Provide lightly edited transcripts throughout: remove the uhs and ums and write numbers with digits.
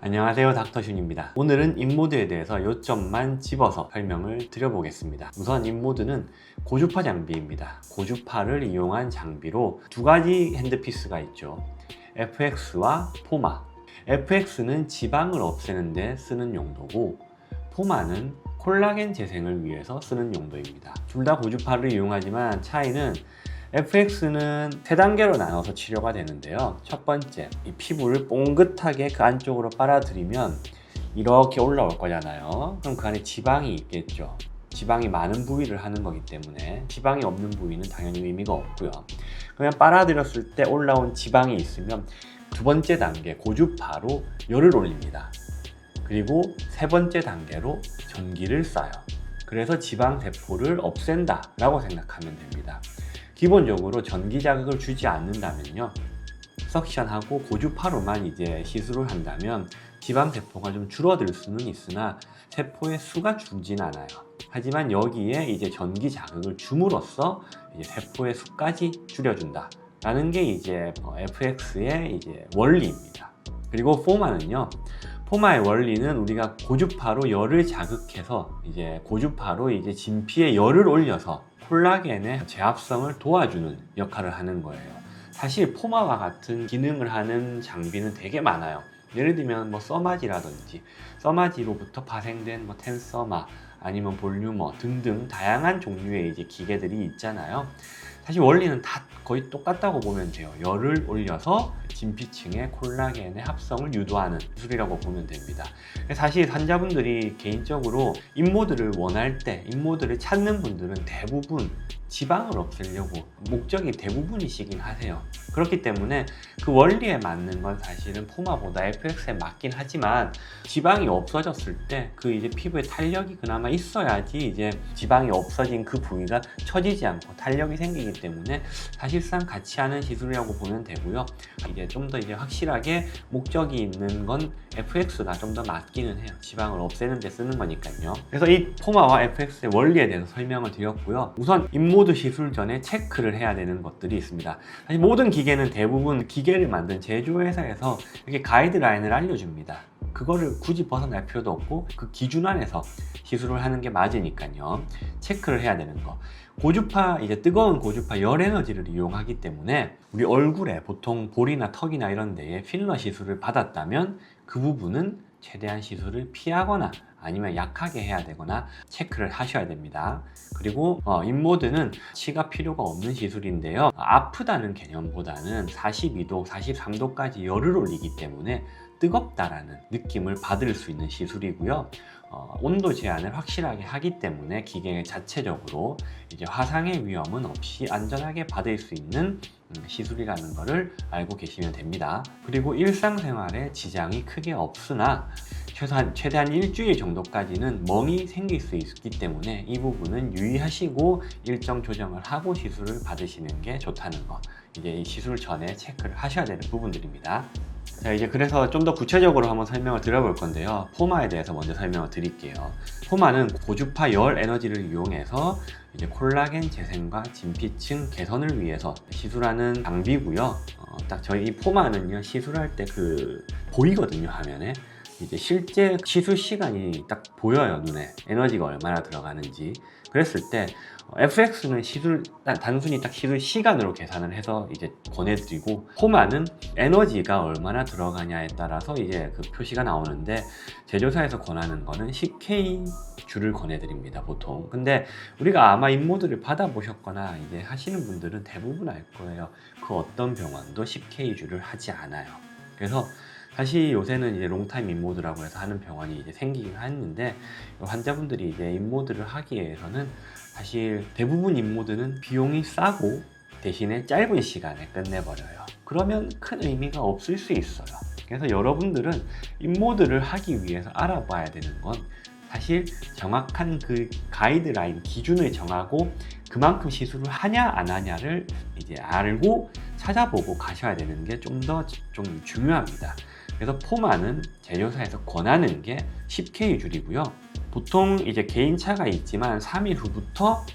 안녕하세요, 닥터슌입니다. 오늘은 인모드에 대해서 요점만 집어서 설명을 드려보겠습니다. 우선 인모드는 고주파 장비입니다. 고주파를 이용한 장비로 두 가지 핸드피스가 있죠. FX와 포마. FX는 지방을 없애는 데 쓰는 용도고, 포마는 콜라겐 재생을 위해서 쓰는 용도입니다. 둘 다 고주파를 이용하지만 차이는, FX는 세 단계로 나눠서 치료가 되는데요. 첫 번째, 이 피부를 뽕긋하게 그 안쪽으로 빨아들이면 이렇게 올라올 거잖아요. 그럼 그 안에 지방이 있겠죠. 지방이 많은 부위를 하는 거기 때문에 지방이 없는 부위는 당연히 의미가 없고요. 그냥 빨아들였을 때 올라온 지방이 있으면 두 번째 단계 고주파로 열을 올립니다. 그리고 세 번째 단계로 전기를 쏴요. 그래서 지방 세포를 없앤다 라고 생각하면 됩니다. 기본적으로 전기 자극을 주지 않는다면요, 석션하고 고주파로만 이제 시술을 한다면 지방 세포가 좀 줄어들 수는 있으나 세포의 수가 줄진 않아요. 하지만 여기에 이제 전기 자극을 줌으로써 이제 세포의 수까지 줄여준다 라는 게 이제 FX의 이제 원리입니다. 그리고 포마는요, 포마의 원리는 우리가 고주파로 열을 자극해서 이제 고주파로 이제 진피에 열을 올려서 콜라겐의 재합성을 도와주는 역할을 하는 거예요. 사실 포마와 같은 기능을 하는 장비는 되게 많아요. 예를 들면 써마지라든지, 써마지로부터 파생된 텐서마 아니면 볼류머 등등 다양한 종류의 이제 기계들이 있잖아요. 사실 원리는 다 거의 똑같다고 보면 돼요. 열을 올려서 진피층의 콜라겐의 합성을 유도하는 기술이라고 보면 됩니다. 사실 환자분들이 개인적으로 인모드를 원할 때, 인모드를 찾는 분들은 대부분 지방을 없애려고 목적이 대부분이시긴 하세요. 그렇기 때문에 그 원리에 맞는 건 사실은 포마보다 FX에 맞긴 하지만, 지방이 없어졌을 때 그 이제 피부에 탄력이 그나마 있어야지 이제 지방이 없어진 그 부위가 처지지 않고 탄력이 생기기 때문에 사실상 같이 하는 시술이라고 보면 되고요. 이제 좀 더 이제 확실하게 목적이 있는 건 FX가 좀 더 맞기는 해요. 지방을 없애는 데 쓰는 거니까요. 그래서 이 포마와 FX의 원리에 대해서 설명을 드렸고요. 우선 인모드 시술 전에 체크를 해야 되는 것들이 있습니다. 사실 모든 기계는 대부분 기계를 만든 제조회사에서 이렇게 가이드라인을 알려줍니다. 그거를 굳이 벗어날 필요도 없고 그 기준 안에서 시술을 하는 게 맞으니까요. 체크를 해야 되는 거. 고주파, 이제 뜨거운 고주파 열 에너지를 이용하기 때문에 우리 얼굴에 보통 볼이나 턱이나 이런 데에 필러 시술을 받았다면 그 부분은 최대한 시술을 피하거나 아니면 약하게 해야 되거나 체크를 하셔야 됩니다. 그리고 인모드는 치가 필요가 없는 시술인데요. 아프다는 개념보다는 42도, 43도까지 열을 올리기 때문에 뜨겁다라는 느낌을 받을 수 있는 시술이고요. 온도 제한을 확실하게 하기 때문에 기계 자체적으로 이제 화상의 위험은 없이 안전하게 받을 수 있는 시술이라는 것을 알고 계시면 됩니다. 그리고 일상생활에 지장이 크게 없으나 최대한 일주일 정도까지는 멍이 생길 수 있기 때문에 이 부분은 유의하시고 일정 조정을 하고 시술을 받으시는 게 좋다는 거, 이제 이 시술 전에 체크를 하셔야 되는 부분들입니다. 자, 이제 그래서 좀 더 구체적으로 한번 설명을 드려볼 건데요. 포마에 대해서 먼저 설명을 드릴게요. 포마는 고주파 열 에너지를 이용해서 이제 콜라겐 재생과 진피층 개선을 위해서 시술하는 장비고요. 딱 저희 이 포마는요, 시술할 때 보이거든요, 화면에. 이제 실제 시술 시간이 딱 보여요, 눈에. 에너지가 얼마나 들어가는지. 그랬을 때 FX는 단순히 딱 시술 시간으로 계산을 해서 이제 권해드리고, 포마는 에너지가 얼마나 들어가냐에 따라서 이제 그 표시가 나오는데, 제조사에서 권하는 거는 10K 줄을 권해드립니다, 보통. 근데 우리가 아마 인모드를 받아보셨거나 이제 하시는 분들은 대부분 알 거예요. 그 어떤 병원도 10K 줄을 하지 않아요. 그래서 사실 요새는 이제 롱타임 인모드라고 해서 하는 병원이 이제 생기긴 했는데, 환자분들이 이제 인모드를 하기 위해서는 사실 대부분 인모드는 비용이 싸고 대신에 짧은 시간에 끝내버려요. 그러면 큰 의미가 없을 수 있어요. 그래서 여러분들은 인모드를 하기 위해서 알아봐야 되는 건 사실 정확한 그 가이드라인 기준을 정하고 그만큼 시술을 하냐 안 하냐를 이제 알고 찾아보고 가셔야 되는 게 좀 더 중요합니다. 그래서 포마는 제조사에서 권하는 게 10K 줄이고요. 보통 이제 개인차가 있지만 3일 후부터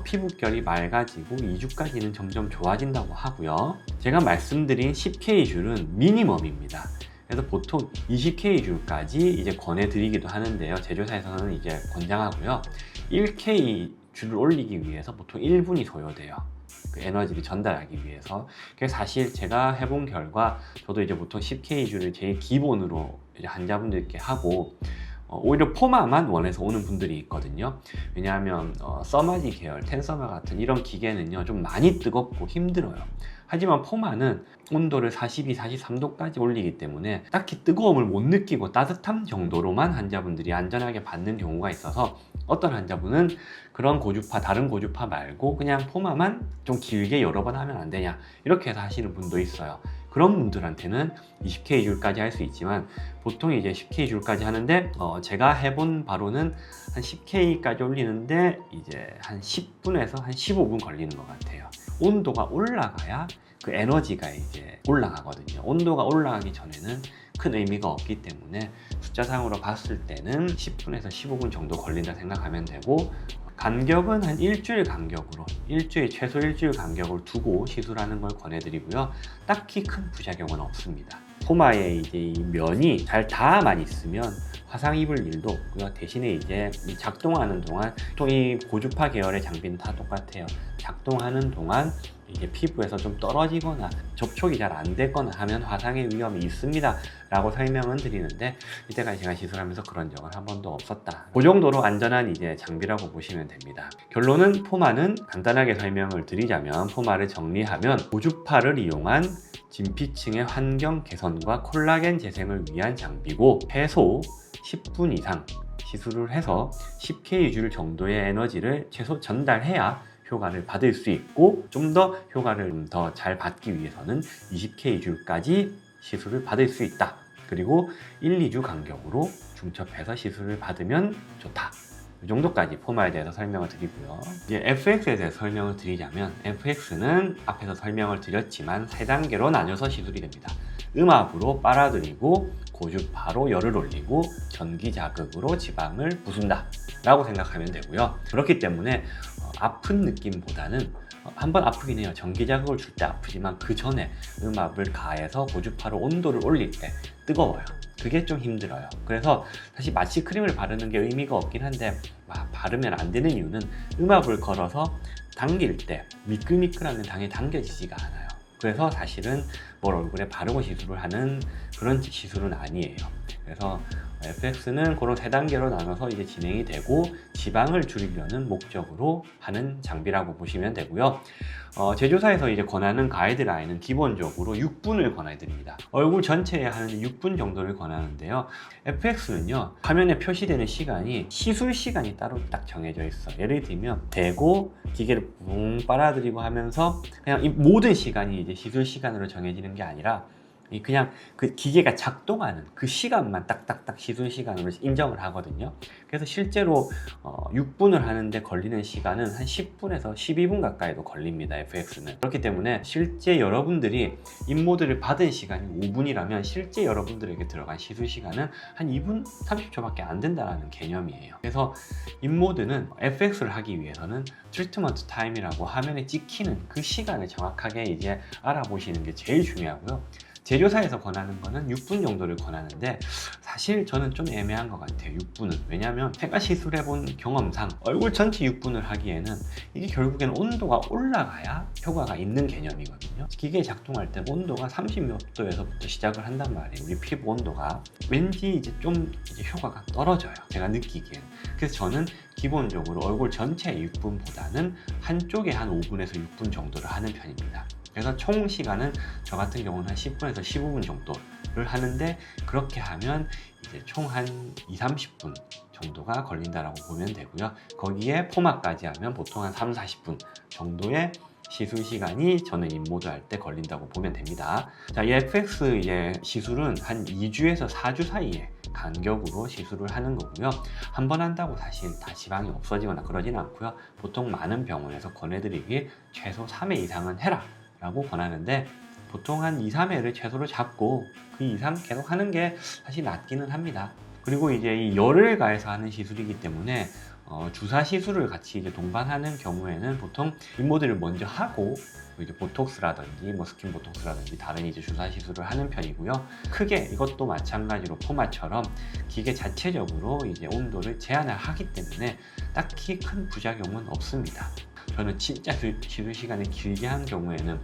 피부결이 맑아지고 2주까지는 점점 좋아진다고 하고요. 제가 말씀드린 10K 줄은 미니멈입니다. 그래서 보통 20K 줄까지 이제 권해드리기도 하는데요. 제조사에서는 이제 권장하고요. 1K 줄을 올리기 위해서 보통 1분이 소요돼요. 그 에너지를 전달하기 위해서. 그래서 사실 제가 해본 결과 저도 이제 보통 10K 줄을 제일 기본으로 이제 환자분들께 하고 오히려 포마만 원해서 오는 분들이 있거든요. 왜냐하면 써마지 계열, 텐서마 같은 이런 기계는요 좀 많이 뜨겁고 힘들어요. 하지만 포마는 온도를 42, 43도까지 올리기 때문에 딱히 뜨거움을 못 느끼고 따뜻함 정도로만 환자분들이 안전하게 받는 경우가 있어서 어떤 환자분은 그런 고주파, 다른 고주파 말고 그냥 포마만 좀 길게 여러 번 하면 안 되냐 이렇게 해서 하시는 분도 있어요. 그런 분들한테는 20K 줄까지 할 수 있지만 보통 이제 10K 줄까지 하는데 제가 해본 바로는 한 10K까지 올리는데 이제 한 10분에서 한 15분 걸리는 것 같아요. 온도가 올라가야 그 에너지가 이제 올라가거든요. 온도가 올라가기 전에는 큰 의미가 없기 때문에 숫자상으로 봤을 때는 10분에서 15분 정도 걸린다 생각하면 되고, 간격은 한 일주일 간격으로, 최소 일주일 간격을 두고 시술하는 걸 권해드리고요. 딱히 큰 부작용은 없습니다. 포마에 이제 이 면이 잘 닿아만 있으면 화상 입을 일도 없고요. 대신에 이제 작동하는 동안, 보통 이 고주파 계열의 장비는 다 똑같아요. 작동하는 동안 이게 피부에서 좀 떨어지거나 접촉이 잘 안 되거나 하면 화상의 위험이 있습니다 라고 설명은 드리는데, 이때까지 제가 시술하면서 그런 적은 한 번도 없었다. 그 정도로 안전한 이제 장비라고 보시면 됩니다. 결론은 포마는 간단하게 설명을 드리자면, 포마를 정리하면 고주파를 이용한 진피층의 환경 개선과 콜라겐 재생을 위한 장비고, 최소 10분 이상 시술을 해서 10K 줄 정도의 에너지를 최소 전달해야 효과를 받을 수 있고, 좀 더 효과를 더 잘 받기 위해서는 20K 줄까지 시술을 받을 수 있다. 그리고 1, 2주 간격으로 중첩해서 시술을 받으면 좋다. 이 정도까지 포마에 대해서 설명을 드리고요. 이제 FX에 대해서 설명을 드리자면, FX는 앞에서 설명을 드렸지만 3단계로 나뉘어서 시술이 됩니다. 음압으로 빨아들이고 고주파로 열을 올리고 전기 자극으로 지방을 부순다 라고 생각하면 되고요. 그렇기 때문에 아픈 느낌보다는, 한번 아프긴 해요. 전기 자극을 줄 때 아프지만 그 전에 음압을 가해서 고주파로 온도를 올릴 때 뜨거워요. 그게 좀 힘들어요. 그래서 사실 마취 크림을 바르는 게 의미가 없긴 한데, 바르면 안 되는 이유는 음압을 걸어서 당길 때 미끌미끌하면 당연히 당겨지지가 않아요. 그래서 사실은 뭘 얼굴에 바르고 시술을 하는 그런 시술은 아니에요. 그래서 FX는 그런 3단계로 나눠서 이제 진행이 되고, 지방을 줄이려는 목적으로 하는 장비라고 보시면 되고요. 제조사에서 이제 권하는 가이드라인은 기본적으로 6분을 권해드립니다. 얼굴 전체에 하는데 6분 정도를 권하는데요. FX는요, 화면에 표시되는 시간이 시술 시간이 따로 딱 정해져 있어요. 예를 들면 대고 기계를 붕 빨아들이고 하면서 그냥 이 모든 시간이 이제 시술 시간으로 정해지는 게 아니라, 그냥 그 기계가 작동하는 그 시간만 딱딱딱 시술 시간으로 인정을 하거든요. 그래서 실제로 6분을 하는데 걸리는 시간은 한 10분에서 12분 가까이도 걸립니다, FX는. 그렇기 때문에 실제 여러분들이 인모드를 받은 시간이 5분이라면 실제 여러분들에게 들어간 시술 시간은 한 2분 30초밖에 안 된다는 개념이에요. 그래서 인모드는 FX를 하기 위해서는 트리트먼트 타임이라고 화면에 찍히는 그 시간을 정확하게 이제 알아보시는 게 제일 중요하고요. 제조사에서 권하는 거는 6분 정도를 권하는데, 사실 저는 좀 애매한 것 같아요, 6분은. 왜냐하면 제가 시술해본 경험상 얼굴 전체 6분을 하기에는 이게 결국에는 온도가 올라가야 효과가 있는 개념이거든요. 기계 작동할 때 온도가 30몇 도에서부터 시작을 한단 말이에요. 우리 피부 온도가 왠지 이제 좀 효과가 떨어져요, 제가 느끼기엔. 그래서 저는 기본적으로 얼굴 전체 6분보다는 한쪽에 한 5분에서 6분 정도를 하는 편입니다. 그래서 총 시간은 저 같은 경우는 한 10분에서 15분 정도를 하는데, 그렇게 하면 이제 총 한 2, 30분 정도가 걸린다라고 보면 되고요. 거기에 포마까지 하면 보통 한 3, 40분 정도의 시술 시간이 저는 인모드 할 때 걸린다고 보면 됩니다. 자, 이 FX 시술은 한 2주에서 4주 사이에 간격으로 시술을 하는 거고요. 한 번 한다고 사실 다 지방이 없어지거나 그러지는 않고요. 보통 많은 병원에서 권해드리길 최소 3회 이상은 해라 라고 권하는데, 보통 한 2, 3회를 최소로 잡고 그 이상 계속 하는 게 사실 낫기는 합니다. 그리고 이제 이 열을 가해서 하는 시술이기 때문에 주사 시술을 같이 이제 동반하는 경우에는 보통 인모드를 먼저 하고 이제 보톡스라든지 뭐 스킨 보톡스라든지 다른 이제 주사 시술을 하는 편이고요. 크게 이것도 마찬가지로 포마처럼 기계 자체적으로 이제 온도를 제한을 하기 때문에 딱히 큰 부작용은 없습니다. 저는 진짜 시술 시간을 길게 한 경우에는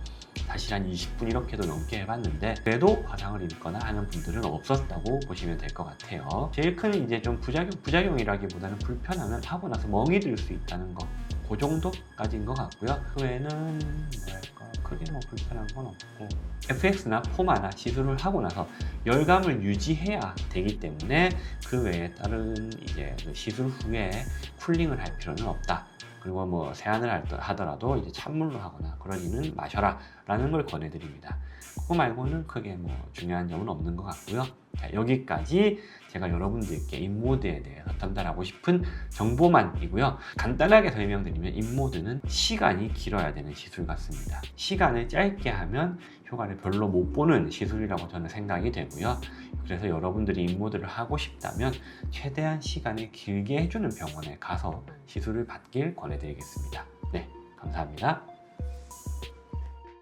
사실 한 20분 이렇게도 넘게 해봤는데 그래도 화상을 입거나 하는 분들은 없었다고 보시면 될 것 같아요. 제일 큰 이제 좀 부작용이라기보다는 불편함은 하고 나서 멍이 들 수 있다는 거, 그 정도까지인 것 같고요. 그 외에는 뭐랄까 크게 뭐 불편한 건 없고, FX나 포마나 시술을 하고 나서 열감을 유지해야 되기 때문에 그 외에 다른 이제 시술 후에 쿨링을 할 필요는 없다. 그리고 뭐 세안을 하더라도 이제 찬물로 하거나 그러지는 마셔라 라는 걸 권해드립니다. 그거 말고는 크게 뭐 중요한 점은 없는 것 같고요. 자, 여기까지 제가 여러분들께 인모드에 대해서 전달하고 싶은 정보만이고요. 간단하게 설명드리면 인모드는 시간이 길어야 되는 시술 같습니다. 시간을 짧게 하면 효과를 별로 못 보는 시술이라고 저는 생각이 되고요. 그래서 여러분들이 인모드를 하고 싶다면 최대한 시간을 길게 해주는 병원에 가서 시술을 받길 권해드리겠습니다. 네, 감사합니다.